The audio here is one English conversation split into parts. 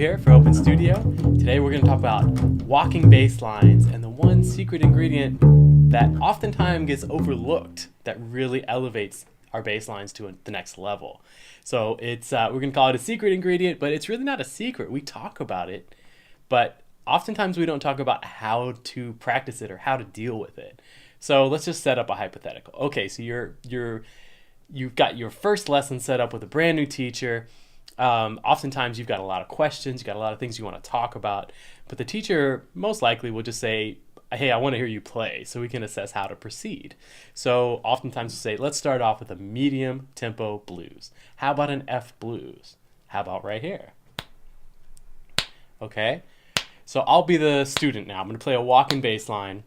here for Open Studio. Today we're going to talk about walking bass lines and the one secret ingredient that oftentimes gets overlooked that really elevates our bass lines to the next level. So it's we're going to call it a secret ingredient, but it's really not a secret. We talk about it, but oftentimes we don't talk about how to practice it or how to deal with it. So let's just set up a hypothetical. Okay, so you've got your first lesson set up with a brand new teacher. Oftentimes you've got a lot of questions, you've got a lot of things you want to talk about, but the teacher most likely will just say, hey, I want to hear you play so we can assess how to proceed. So oftentimes we'll say, let's start off with a medium tempo blues. How about an F blues? How about right here? Okay, so I'll be the student now. I'm going to play a walking bass line,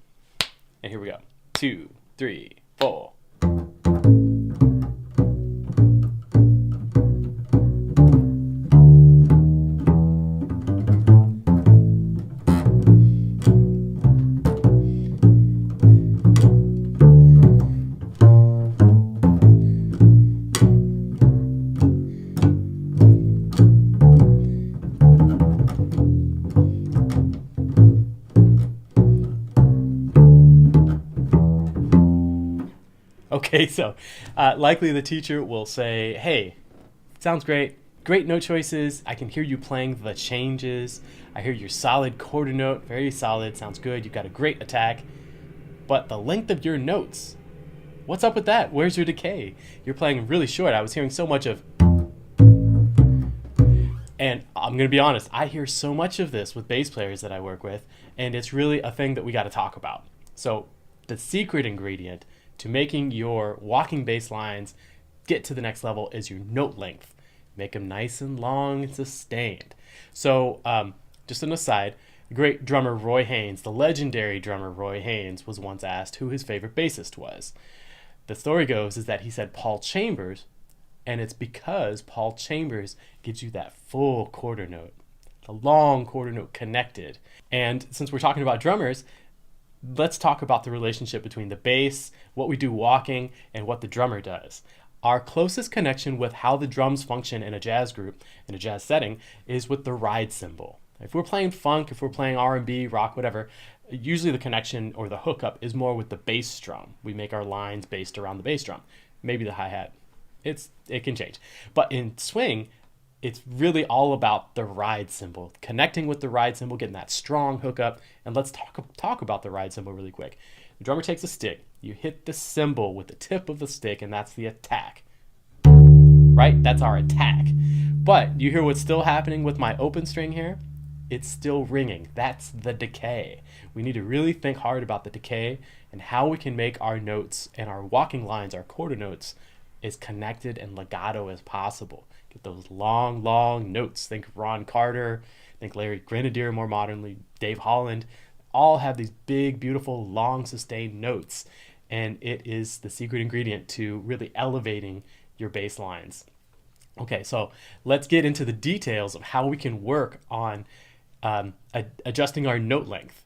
and here we go. 2, 3, 4. Okay, so likely the teacher will say, hey, sounds great. Great note choices. I can hear you playing the changes. I hear your solid quarter note. Very solid. Sounds good. You've got a great attack. But the length of your notes, what's up with that? Where's your decay? You're playing really short. I was hearing so much of... And I'm going to be honest, I hear so much of this with bass players that I work with, and it's really a thing that we got to talk about. So the secret ingredient to making your walking bass lines get to the next level is your note length. Make them nice and long and sustained. So just an aside, the great drummer Roy Haynes, the legendary drummer Roy Haynes, was once asked who his favorite bassist was. The story goes is that he said Paul Chambers, and it's because Paul Chambers gives you that full quarter note, the long quarter note connected. And since we're talking about drummers, let's talk about the relationship between the bass, what we do walking, and what the drummer does. Our closest connection with how the drums function in a jazz group, in a jazz setting, is with the ride cymbal. If we're playing funk, if we're playing R&B, rock, whatever, usually the connection or the hookup is more with the bass drum. We make our lines based around the bass drum. Maybe the hi-hat. It can change. But in swing, it's really all about the ride cymbal, connecting with the ride cymbal, getting that strong hookup. And let's talk about the ride cymbal really quick. The drummer takes a stick, you hit the cymbal with the tip of the stick, and that's the attack. Right? That's our attack. But you hear what's still happening with my open string here? It's still ringing. That's the decay. We need to really think hard about the decay and how we can make our notes and our walking lines, our quarter notes, as connected and legato as possible. Get those long, long notes. Think Ron Carter, think Larry Grenadier more modernly, Dave Holland, all have these big, beautiful, long, sustained notes. And it is the secret ingredient to really elevating your bass lines. Okay, so let's get into the details of how we can work on adjusting our note length.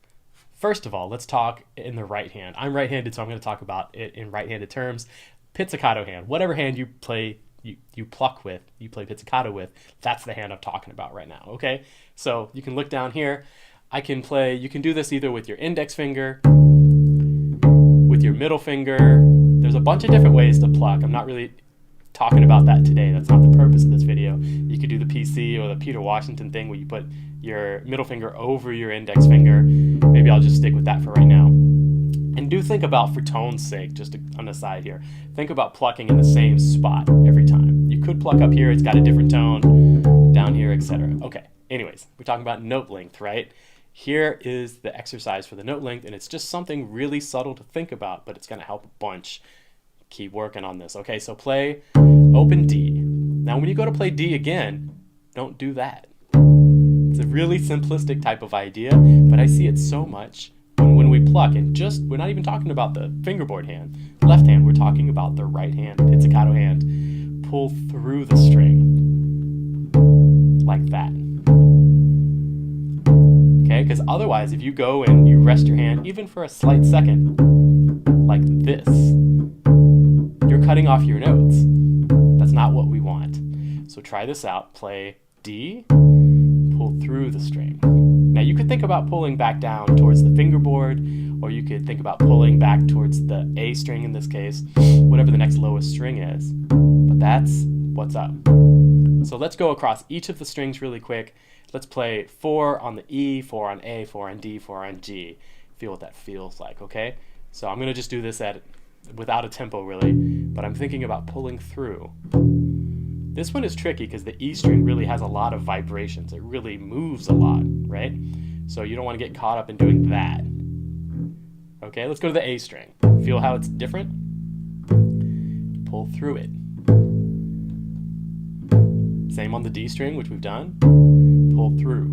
First of all, let's talk in the right hand. I'm right-handed, so I'm going to talk about it in right-handed terms. Pizzicato hand, whatever hand you play, you pluck with, you play pizzicato with, that's the hand I'm talking about right now, okay? So you can look down here. You can do this either with your index finger, with your middle finger. There's a bunch of different ways to pluck. I'm not really talking about that today. That's not the purpose of this video. You could do the PC or the Peter Washington thing where you put your middle finger over your index finger. Maybe I'll just stick with that for right now. And do think about, for tone's sake, just on the side here, think about plucking in the same spot every time. You could pluck up here, it's got a different tone, down here, etc. Okay, anyways, we're talking about note length, right? Here is the exercise for the note length, and it's just something really subtle to think about, but it's going to help a bunch. Keep working on this. Okay, so play open D. Now when you go to play D again, don't do that. It's a really simplistic type of idea, but I see it so much when we pluck, and we're not even talking about the fingerboard hand, left hand, we're talking about the right hand, pizzicato hand. Pull through the string, like that. Okay, because otherwise, if you go and you rest your hand, even for a slight second, like this, you're cutting off your notes. That's not what we want. So try this out. Play D, pull through the string. Now you could think about pulling back down towards the fingerboard, or you could think about pulling back towards the A string in this case, whatever the next lowest string is. But that's what's up. So let's go across each of the strings really quick. Let's play 4 on the E, 4 on A, 4 on D, 4 on G. Feel what that feels like, okay? So I'm gonna just do this without a tempo really, but I'm thinking about pulling through. This one is tricky because the E string really has a lot of vibrations. It really moves a lot, right? So you don't want to get caught up in doing that. Okay, let's go to the A string. Feel how it's different? Pull through it. Same on the D string, which we've done. Pull through.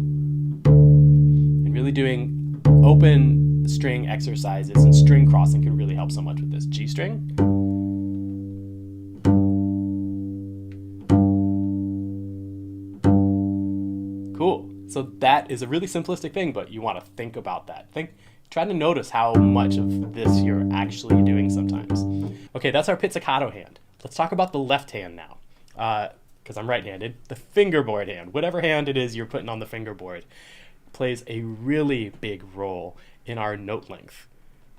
And really doing open string exercises and string crossing can really help so much with this. G string. Cool. So that is a really simplistic thing, but you want to think about that. Try to notice how much of this you're actually doing sometimes. Okay, that's our pizzicato hand. Let's talk about the left hand now. Because I'm right-handed. The fingerboard hand, whatever hand it is you're putting on the fingerboard, plays a really big role in our note length.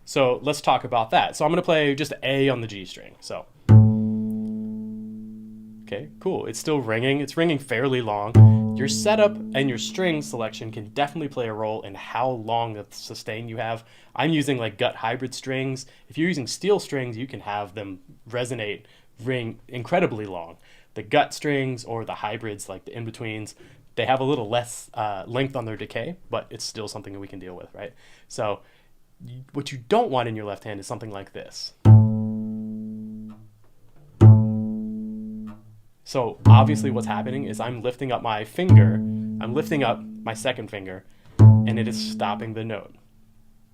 So let's talk about that. So I'm going to play just A on the G string. So, okay, cool. It's still ringing. It's ringing fairly long. Your setup and your string selection can definitely play a role in how long the sustain you have. I'm using like gut hybrid strings. If you're using steel strings, you can have them ring incredibly long. The gut strings or the hybrids, like the in-betweens, they have a little less length on their decay, but it's still something that we can deal with, right? So what you don't want in your left hand is something like this. So obviously what's happening is I'm lifting up my finger, I'm lifting up my second finger, and it is stopping the note,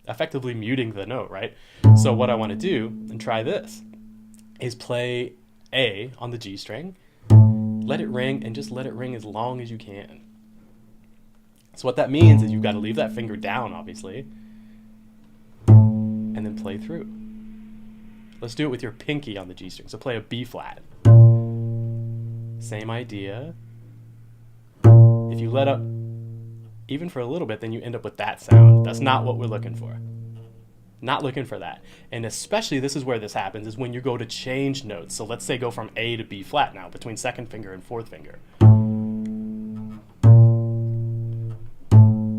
effectively muting the note, right? So what I want to do, and try this, is play A on the G string, let it ring, and just let it ring as long as you can. So what that means is you've got to leave that finger down, obviously, and then play through. Let's do it with your pinky on the G string. So play a B flat. Same idea. If you let up even for a little bit, then you end up with that sound. That's not what we're looking for. Not looking for that. And especially, this is where this happens, is when you go to change notes. So let's say go from A to B flat now, between second finger and fourth finger.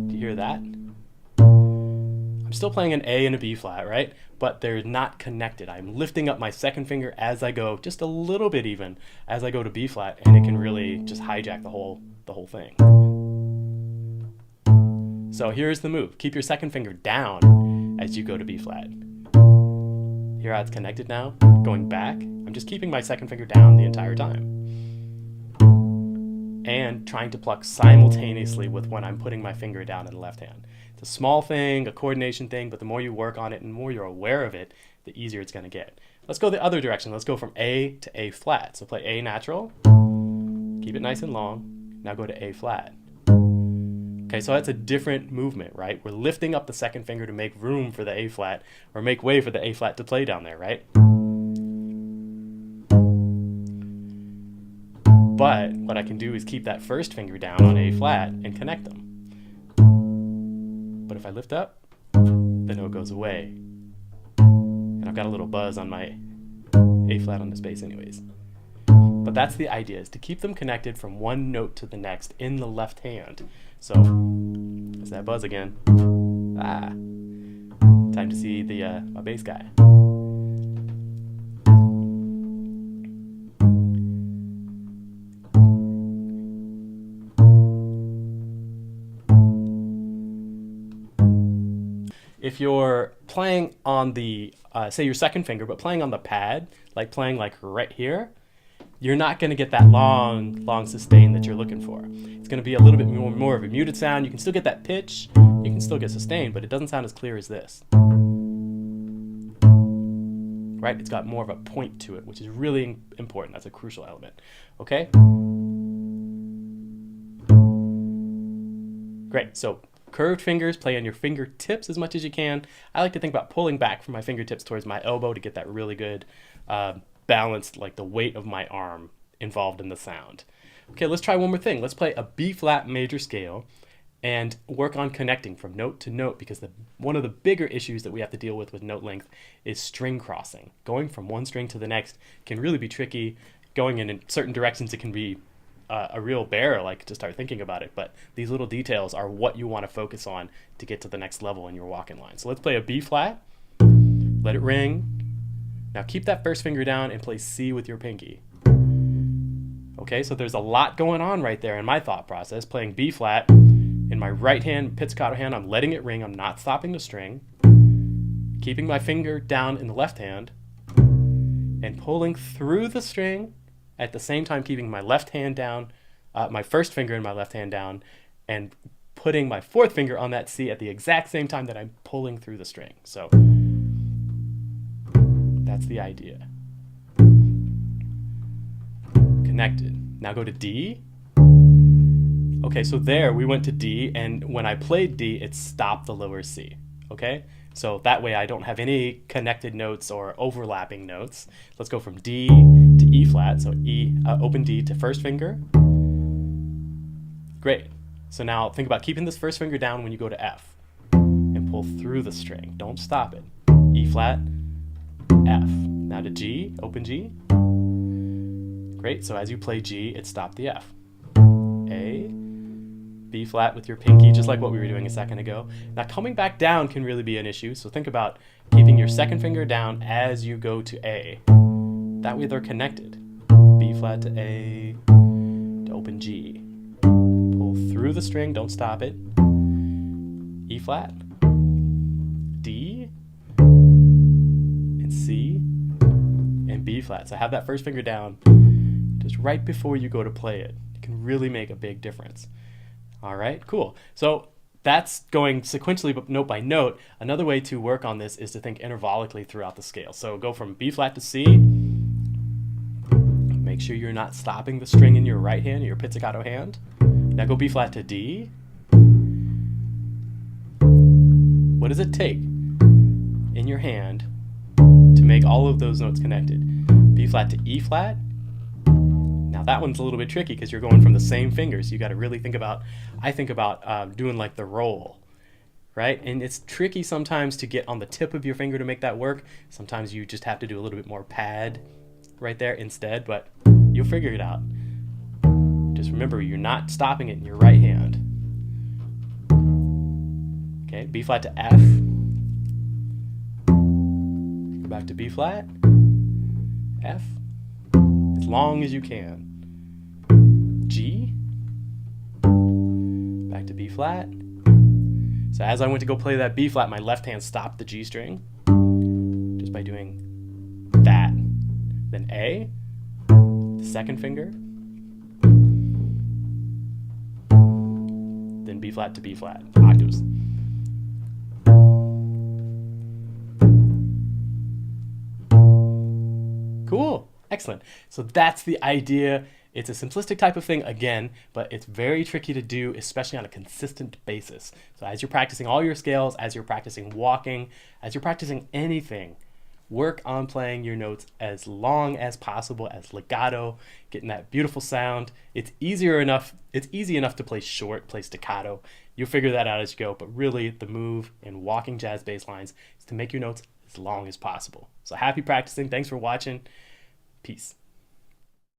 Do you hear that? I'm still playing an A and a B flat, right? But they're not connected. I'm lifting up my second finger as I go, just a little bit even, as I go to B flat, and it can really just hijack the whole thing. So here's the move. Keep your second finger down as you go to B flat. Hear how it's connected now? Going back. I'm just keeping my second finger down the entire time. And trying to pluck simultaneously with when I'm putting my finger down in the left hand. It's a small thing, a coordination thing, but the more you work on it and the more you're aware of it, the easier it's going to get. Let's go the other direction. Let's go from A to A flat. So play A natural. Keep it nice and long. Now go to A flat. Okay, so that's a different movement, right? We're lifting up the second finger to make room for the A flat, or make way for the A flat to play down there, right? But what I can do is keep that first finger down on A flat and connect them. But if I lift up, the note goes away. And I've got a little buzz on my A flat on this bass anyways. But that's the idea, is to keep them connected from one note to the next in the left hand. So, there's that buzz again. Time to see my bass guy. If you're playing on the, say your second finger, but playing on the pad, like playing like right here, you're not going to get that long sustain that you're looking for. It's going to be a little bit more of a muted sound. You can still get that pitch, you can still get sustain, but it doesn't sound as clear as this. Right? It's got more of a point to it, which is really important. That's a crucial element. Okay? Great. So curved fingers, play on your fingertips as much as you can. I like to think about pulling back from my fingertips towards my elbow to get that really good balanced, like the weight of my arm involved in the sound. Okay, let's try one more thing. Let's play a B flat major scale and work on connecting from note to note, because one of the bigger issues that we have to deal with note length is string crossing. Going from one string to the next can really be tricky. Going in certain directions, it can be a real bear, like, to start thinking about it. But these little details are what you want to focus on to get to the next level in your walking line. So let's play a B flat, let it ring. Now keep that first finger down and play C with your pinky. Okay, so there's a lot going on right there in my thought process. Playing B flat, in my right hand, pizzicato hand, I'm letting it ring. I'm not stopping the string. Keeping my finger down in the left hand and pulling through the string, at the same time keeping my left hand down, my first finger in my left hand down, and putting my fourth finger on that C at the exact same time that I'm pulling through the string. So that's the idea. Connected. Now go to D. Okay, so there we went to D, and when I played D, it stopped the lower C. Okay, so that way I don't have any connected notes or overlapping notes. Let's go from D to E flat. So E, open D to first finger. Great. So now think about keeping this first finger down when you go to F and pull through the string. Don't stop it. E flat, F. Now to G, open G. Great, so as you play G, it stopped the F. A, B flat with your pinky, just like what we were doing a second ago. Now coming back down can really be an issue, so think about keeping your second finger down as you go to A. That way they're connected. B flat to A, to open G. Pull through the string, don't stop it. E flat, D, and C, and B flat. So have that first finger down just right before you go to play it. It can really make a big difference. All right, cool. So that's going sequentially, but note by note. Another way to work on this is to think intervallically throughout the scale. So go from B flat to C. Make sure you're not stopping the string in your right hand, your pizzicato hand. Now go B flat to D. What does it take in your hand to make all of those notes connected? B flat to E flat. Now that one's a little bit tricky because you're going from the same fingers. You got to really think about, I think about doing like the roll, right? And it's tricky sometimes to get on the tip of your finger to make that work. Sometimes you just have to do a little bit more pad right there instead, but you'll figure it out. Just remember, you're not stopping it in your right hand. Okay, B flat to F. Go back to B flat, F, as long as you can. G, back to B flat. So as I went to go play that B flat, my left hand stopped the G string just by doing that. Then A, the second finger, then B flat to B flat, octaves. Cool, excellent. So that's the idea. It's a simplistic type of thing again, but it's very tricky to do, especially on a consistent basis. So as you're practicing all your scales, as you're practicing walking, as you're practicing anything, work on playing your notes as long as possible, as legato, getting that beautiful sound. It's easy enough to play short, play staccato. You'll figure that out as you go, but really the move in walking jazz bass lines is to make your notes as long as possible. So happy practicing. Thanks for watching. Peace.